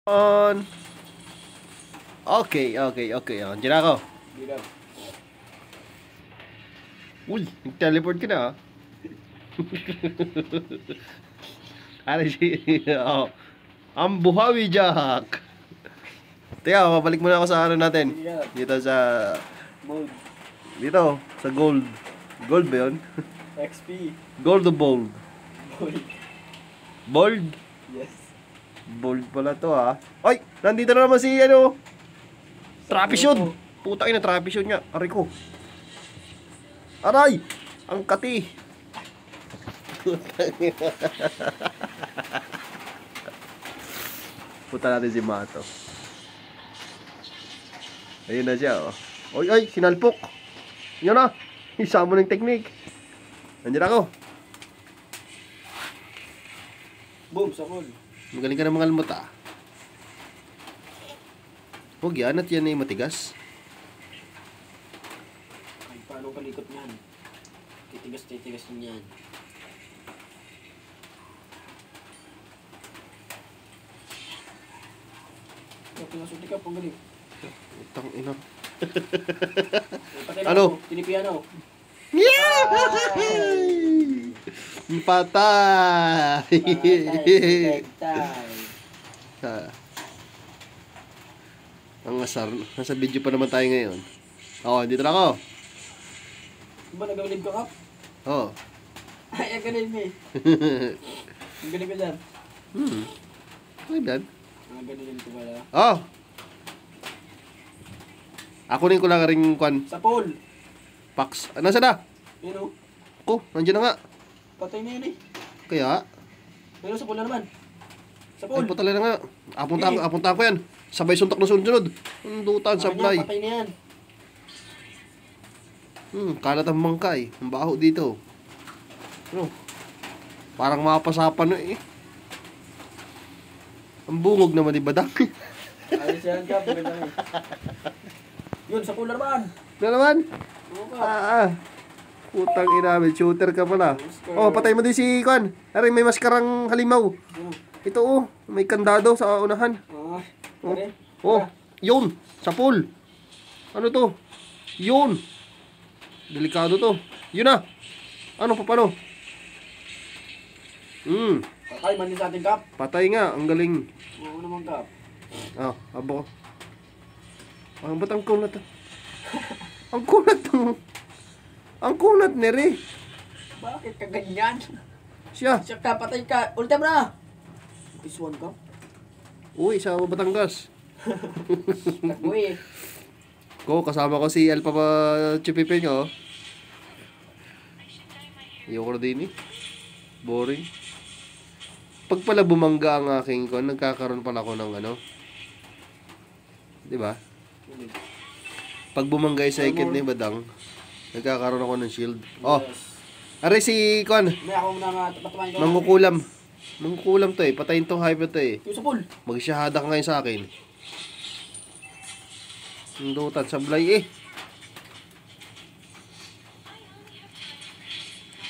On. Okay. Diyan ako. Uy, nag-teleport ka na, Ano siya? Oh. Ang buhawi, Jack. Teka, mabalik muna ako sa ano natin. Dito sa... Mold. Dito, sa gold. Gold ba yun? XP. Gold o bold? Mold. Bold? Yes. Bold pala to, ha? Ay! Nandito na naman si, ano? Trapezium! Puta ina, Trapezium niya. Aray ko. Aray! Ang kati. Puta natin si Mato. Ayun na siya, oh. Oy, ay, sinalpok. Yun na. Isa mo ng technique. Nandiyan ako. Boom, sakol. Magaling ka na mga almot, ah. Huwag yan, at yan ay matigas. Ay, paano kalikot niyan? Titigas niyan. Pinasuti ka, pagaling. Utang ina. Ano? Pinipiano. Yeah! Patay! Ha. Ang asar. Nasa video pa naman tayo ngayon. Oo, dito na ako. Diba nagawalid ko, Kap? Oo. Ay, ang galing mo eh. Ang galing ko dyan. Okay, Dan. Ang galing ko pala. Oh! Ako rin ko lang rin kwan. Sa pool. Pax. Nasaan na? Yun o. Ko, nandiyan na nga. Patay na yun eh. Kaya, Pero sa pool na naman. Sa ay pool. puta na nga. Apunta ko yan. Sabay suntok na sunod. Ang dutan, sablay. Patay na yan. Kalat ang bangkay. Ang baho dito. Ano? Parang mapasapan na eh. Ang bungog naman di badang. Ayos yan, Kap. Maganda eh. Yun, sa pool na naman. Na naman? Oo, Kap. Putang ina, may shooter ka pala. Oh, patay mo din si Kwan. Aray, may maskarang halimaw. Ito oh, may kandado sa unahan. Ah, Oh, pare. oh, yun, sa pool. Ano to? Yun. Delikado to. Yun na. Ano, paano? Patay man din sa ating, Kap. Patay nga, ang galing. Oo naman, Kap. Abo. Ba't ang kunat? Ang kunat ng... Ang kunat ni Re. Bakit ka ganyan? Siya. Siya ka, patay ka. Ulitin mo na. Iswan ka. Uy, sa Batangas. Uy. Ko, kasama ko si El Papa Chipipin ko. Ayoko na din eh. Boring. Pag pala bumangga ang aking ko, nagkakaroon pala ako ng ano. Diba? Pag bumangga yung second ni Badang, nagkakaroon ako ng shield. Oh, aray si Kwan. May ako muna nga patumahin ko. Mangkukulam. Mangkukulam to eh. Patayin tong hype to eh. Yung sa pool. Magsyahada ka ngayon sa akin. Ang dutan, sablay eh.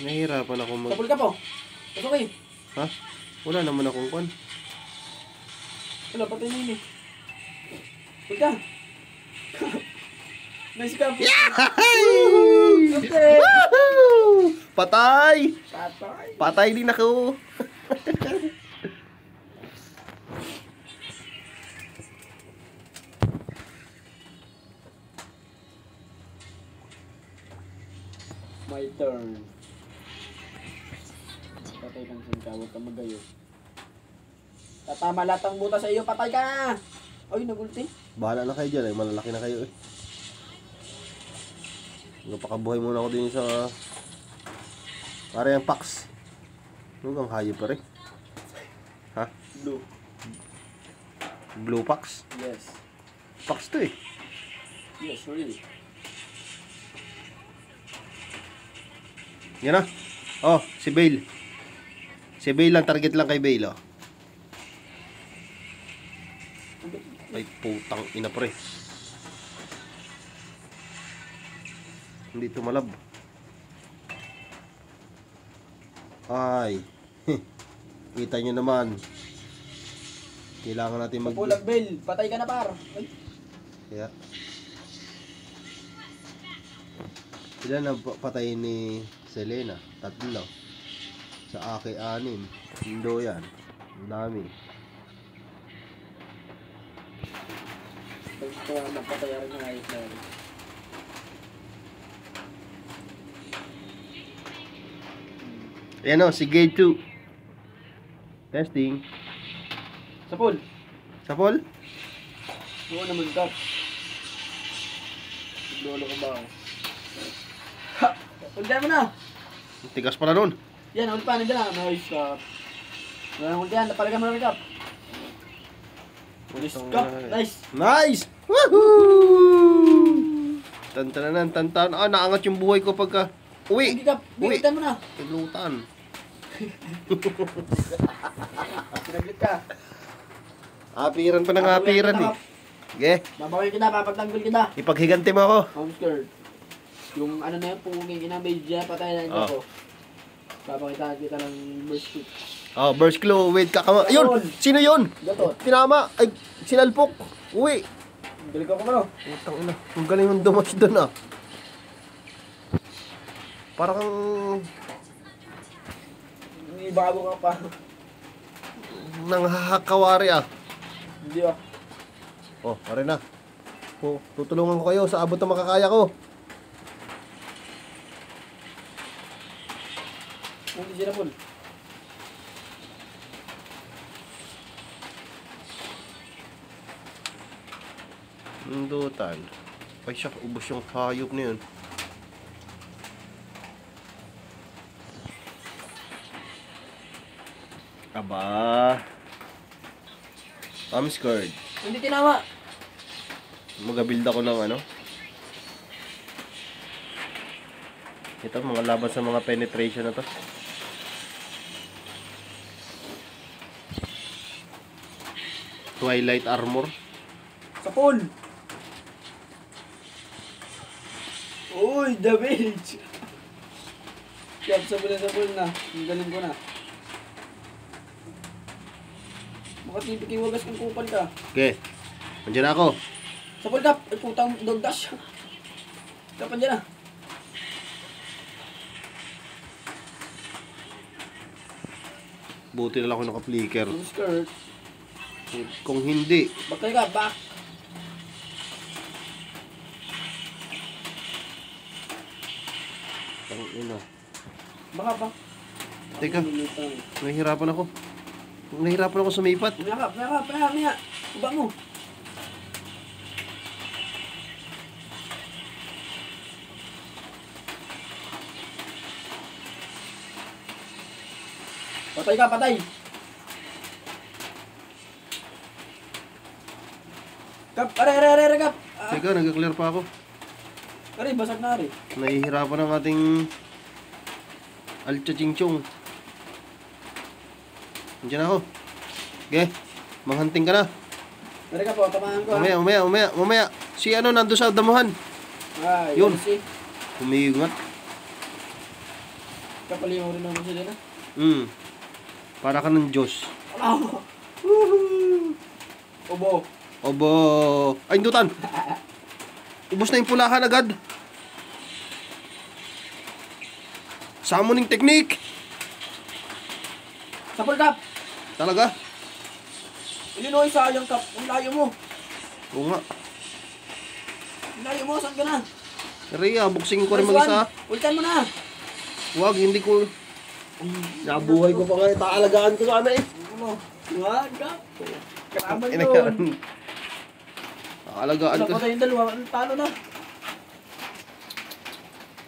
Nahihirapan ako Sa pool ka po. Pasok eh. Ha? Wala naman akong kwan. Wala, patay na yun eh. Pool ka. Nice ka po. Okay. Patay! Patay. Patay din ako. My turn. Patay kang singka, huwag kang magayo. Tatama lahat ang buta sa iyo, patay ka na! Ay, nagulti. Bahala na kayo dyan eh. Malalaki na kayo eh. Napakabuhay muna ako din sa... Para yung Pax. Huwag ang hayop pa rin. Ha? Blue. Blue Pax? Yes. Pax to eh. Yes, really. Yan na. Oh, si Bale. Si Bale lang. Target lang kay Bale oh. Ay, putang ina pre. Hindi tumalab. Ay. Kita nyo naman. Kailangan natin mag... Pulag bell. Patay ka na par. Ay. Kaya. Ilan na patay ni Selena? 3. Sa Aki 6. Indo yan. Ang dami. Ito ang napatayaran ng ayos na yan. Ayan o, si Gate 2. Testing. Sa pool. Sa Paul? Oo naman kap. Lolo ko ba ako? Ha! Ultihan mo na! Tigas pala nun. Yan, ultihan na dyan. Nice kap. Walang ultihan, napalagan mo namin kap. Nice kap, nice! Nice! Woohoo! Tantananan, tantan. Ah, naangat yung buhay ko pagka... Uwi! Hindi kap, Uwi! ultihan mo na! Taglutan. Pinaglit ka. Apiran pa ng apiran eh. Sige, Babawin kita, papagtanggol kita. ipaghiganti mo ako. Home skirt. Yung ano na yun, punging inamay dyan, patay na Oh. ko. Papakitaan kita ng burst shoot. Oh, burst clue with kakama. Ayun! Sino yun? Gatot. Tinama! Ay, sinalpok! Uwi! Galing ka kumano. Utang ina. Ang galing yung dumas doon ah. Parang kang... Hindi bago ka pa. nanghahakawari ah. Hindi ah. Oh, pare na. Oh, tutulungan ko kayo sa abot na makakaya ko. Hindi sila full. Hindutan. Ay siya, ubos yung hayop na yun. Aba. I'm scared. Hindi tinawa. Mag-build ako ng ano. Ito, mga laban sa mga penetration na to. Twilight armor. Sa pool. Uy, the beach. Kaya sa pool na. Ang galing ko na. Bakit hindi kiwagas kung kupal ka? Okay. Andiyan na ako. Sa pool kap. Ay putang dog dash. Kapan dyan na. Buti na lang ako naka-flicker. Yung skirt. Kung hindi, Bakay ka, back. ang ina. Baka ba? Teka, nahihirapan ako. Nahihirapan ako sumipat. Mayakap, mayakap, mayakap, mayakap. Uba mo. Patay ka, patay. Kap, are, kap. Ah, Teka, nag-clear pa ako. are, basag na are. Nahihirapan ang ating Alcha Chingchong. Andiyan ako. Okay, manghunting ka na. Are ka po, tamahan ko. Mamaya. Si ano, nando sa damuhan. Ah, Yun. yun. Si. Humiingat. Kapali mo rin naman sila na. Para ka ng Diyos. Ah. Woohoo. Obo. Obo. Ay, indutan. Ubus na yung pulahan agad. Summoning technique. Sapol kap. Talaga? Yun o, sayang kap. Ang layo mo. Oo nga. Ang layo mo, saan ka na? Rhea, buksingin ko rin Nice mag-isa. one. Ultan mo na. Huwag, hindi ko... Nabuhay ko pa ngayon. Taalagaan ko sana eh. Ano? Wag kap. Karaman Ina yun. yan. Taalagaan Wala ko. pa tayong dalawa. Ang talo na.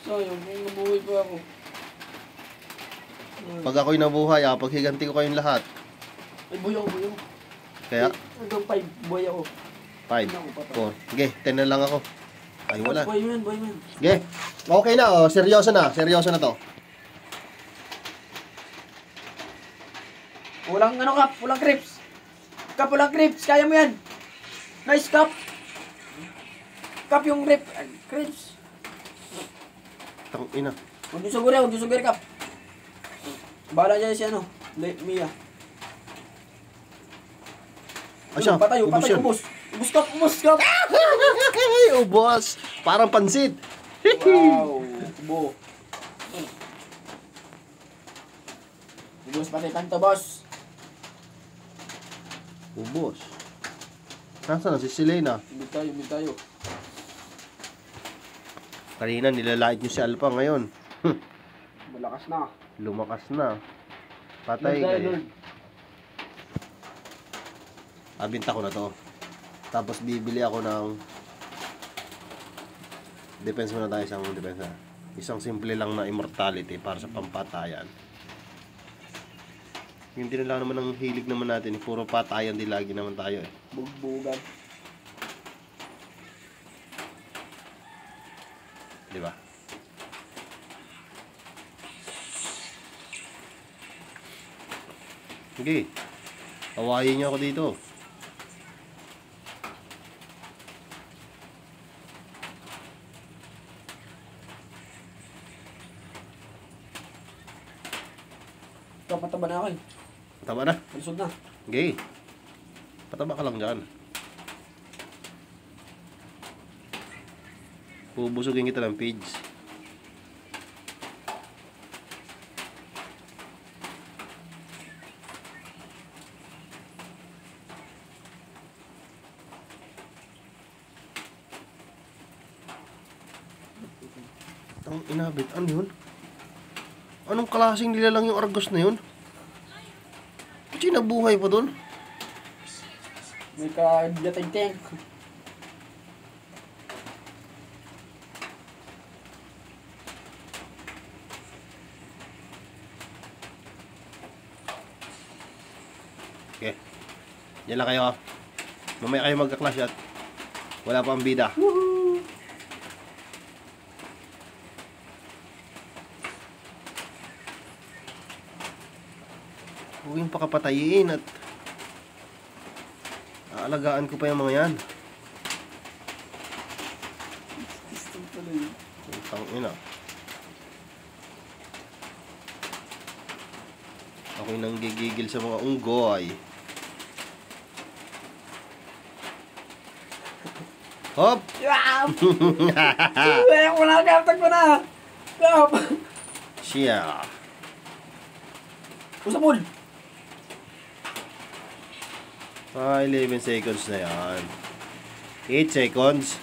Sayang, may nabuhay pa ako. Pag ako'y nabuhay, paghiganti ko kayong lahat. Ay, buhay ako, buhay ako. Kaya, Hanggang 5, buhay ako. 5, 4. Sige, 10 na lang ako. Ay, wala. Buhay mo yan, buhay mo yan. Sige. Okay na, oh. Seryoso na. Seryoso na to. Walang ano kap, walang creeps. Kap, walang creeps. Kaya mo yan. Nice kap. Kap yung rip. Creeps. Tang ina. Huwag yung suguri kap. Bahala dyan si ano, Mia. Asya, Patay, ubos patay, yan. ubos. Ubos kap, ubos kap. Ubos. Parang pansit. Wow, ubo. Ubos pati kanto, boss. Ubos. Nasaan na si Selena? Bid tayo. Kanina nilalait niyo si Alpha ngayon. Malakas na. Lumakas na. Patay kayo. Abinta ko na to. Tapos bibili ako ng defense muna tayo, isang defense na. Isang simple lang na immortality para sa pampatayan. Yung tinala naman ng hilig naman natin, puro patayan din lagi naman tayo eh. Bugbugan. Di ba? Sige. Awayin niyo ako dito. Ikaw, pataba na ako eh. Tama na. Malusog na. Okay. Pataba ka lang dyan. Bubusugin kita ng page. Ang inabit. Ano yun? Anong klaseng nilalang yung Argos na yun? Kasi nabuhay pa dun? May ka-jatay tank. Okay. Diyan lang kayo ha. Mamaya kayo magka-clash at wala pa ang bida. Woohoo! Huwag yung pakapatayin at aalagaan ko pa yung mga yan. Utang ina. Ako'y nanggigigil sa mga unggoy. Hop! Wow! Ay, ako na, kaptag ko na! Kap! Siya. Usapul! 11 seconds na yan. 8 seconds.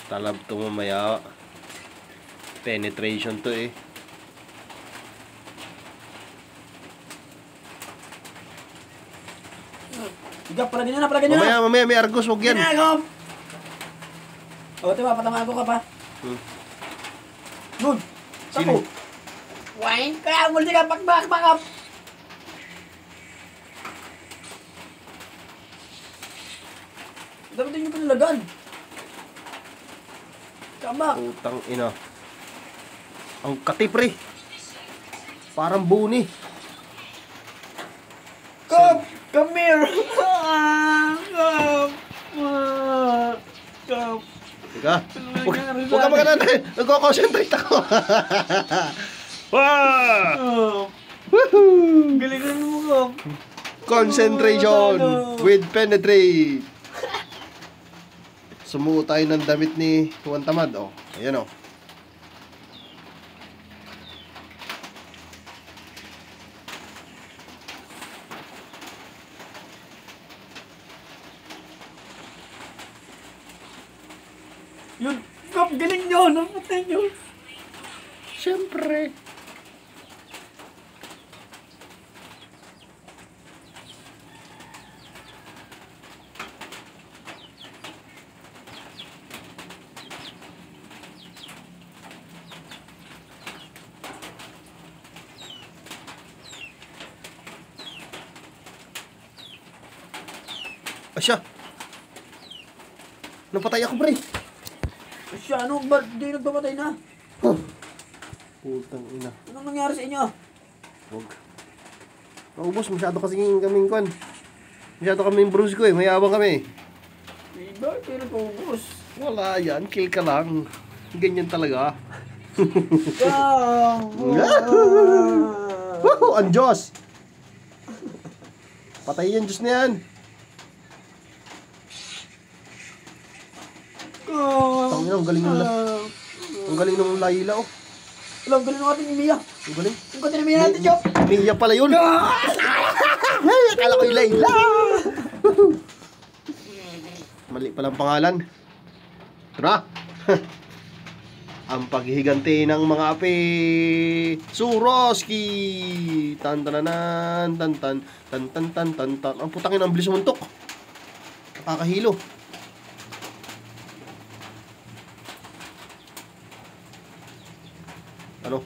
Talab to mamaya. Penetration to eh. Higa, palagyan nyo na, palagyan nyo na! Mamaya may Argos, huwag yan. Ginagom! O, diba, patamaan ko ka pa. Nun! Sino? Tapo! Wine! Kaya multi ka, back up! Dapat yung pinalagan. Kamak! Utang ina. Ang katipre. Parang buni. Come! Come here! Come! Come! Teka. Huwag ka magana. Nagko-concentrate ako. Wow! Woohoo! Galingan mo, Come! Concentration with penetrate. Sumuot tayo ng damit ni Juan Tamad. Oh, ayan oh. Yun! Come! Galing nyo! Napatay nyo! Siyempre. Asya. Napatay ako, pre. Siya, ano? Ba't di nagpamatay na? Putang ina. Anong nangyari sa inyo? Huwag. Naubos, masyado kasi kaming kwan. Masyado kami yung bruise ko eh. Mayabang kami. Diba? Pero focus. Wala yan. Kill ka lang. Ganyan talaga. Woohoo! Ang Diyos! Patay yan, Diyos na yan. Tangina, ang galing ng ang galing ng Layla, oh. Alam, galing ng ating Mia. Ang galing. Ang galing ng Mia natin, Joe. Mia pala yun. Ay, akala ko yung Layla. Mali palang pangalan. Tara. Ang paghihiganti ng mga api. Suroski. Tan tananan, tan tan tan tan tan tan tan. Ang putangin, ang bilis sumuntok. Nakakahilo. Ano?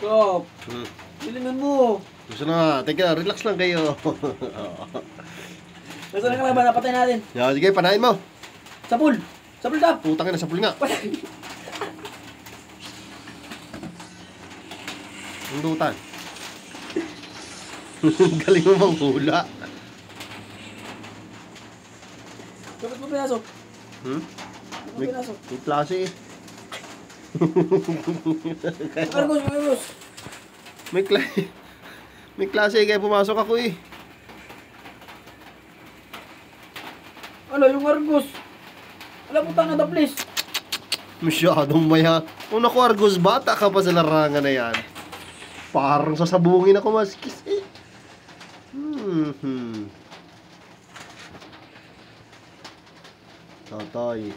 Stop. Bilingan mo. Gusto na, teka, relax lang kayo. Nasa na kalaban, napatay natin. Yan, sige, panahin mo. Sapul. Sapul tap. Putangin na, sapul nga. Hundutan. Galing mo bang hula? Bakit mo pinasok? Hmm? Bakit mo May, pinasok? may klase eh. Argos, Argos. May klase eh, kaya pumasok ako eh. Ano, yung Argos. Alam mo, tanga na, please. Masyadong maya. Una ko, Argos, bata ka pa sa larangan na yan. Parang sasabungin ako maskis eh. Totoy,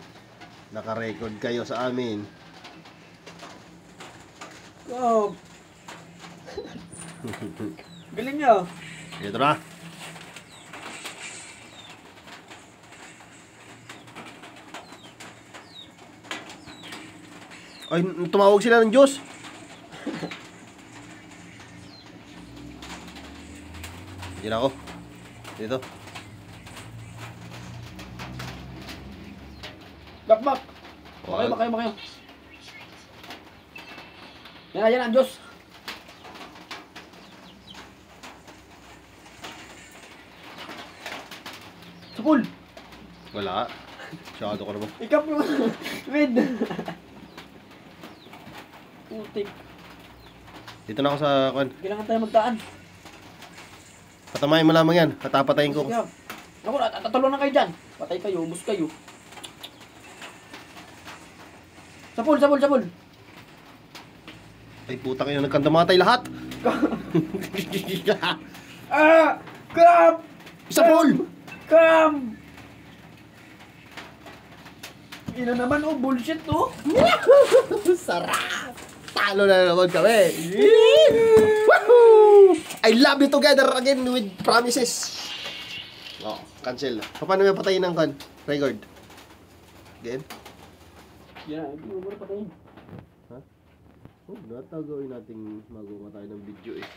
naka-record kayo sa amin. Stop. Galing niya. Ito na. Ay, tumawag sila ng Diyos. Hindi na ako. Dito. Bakbak. Makayo, makayo. Yan ang Diyos. Sapul. Wala. Masyado ko naman. Ikap yung red. Putik. Dito na ako sa kwan. Kailangan tayo magdaan. Patamayin mo lamang yan. Patapatayin ko. Sige. Ako, tatalo na kayo dyan. Patay kayo, ubus kayo. Sapul, sapul, sapul. Ay, putang ina, nagkandamatay lahat. Ah! Kam! Sapul! Kam! Ina naman, oh, bullshit, no? Sarap! Talo na naman kami. Woohoo! I love you together again with promises. Oh, cancel. Paano may patayin ng kan? Record. Again? Yan, hindi mo muna patayin. Ha? Oh, natagawin nating magawa tayo ng video eh.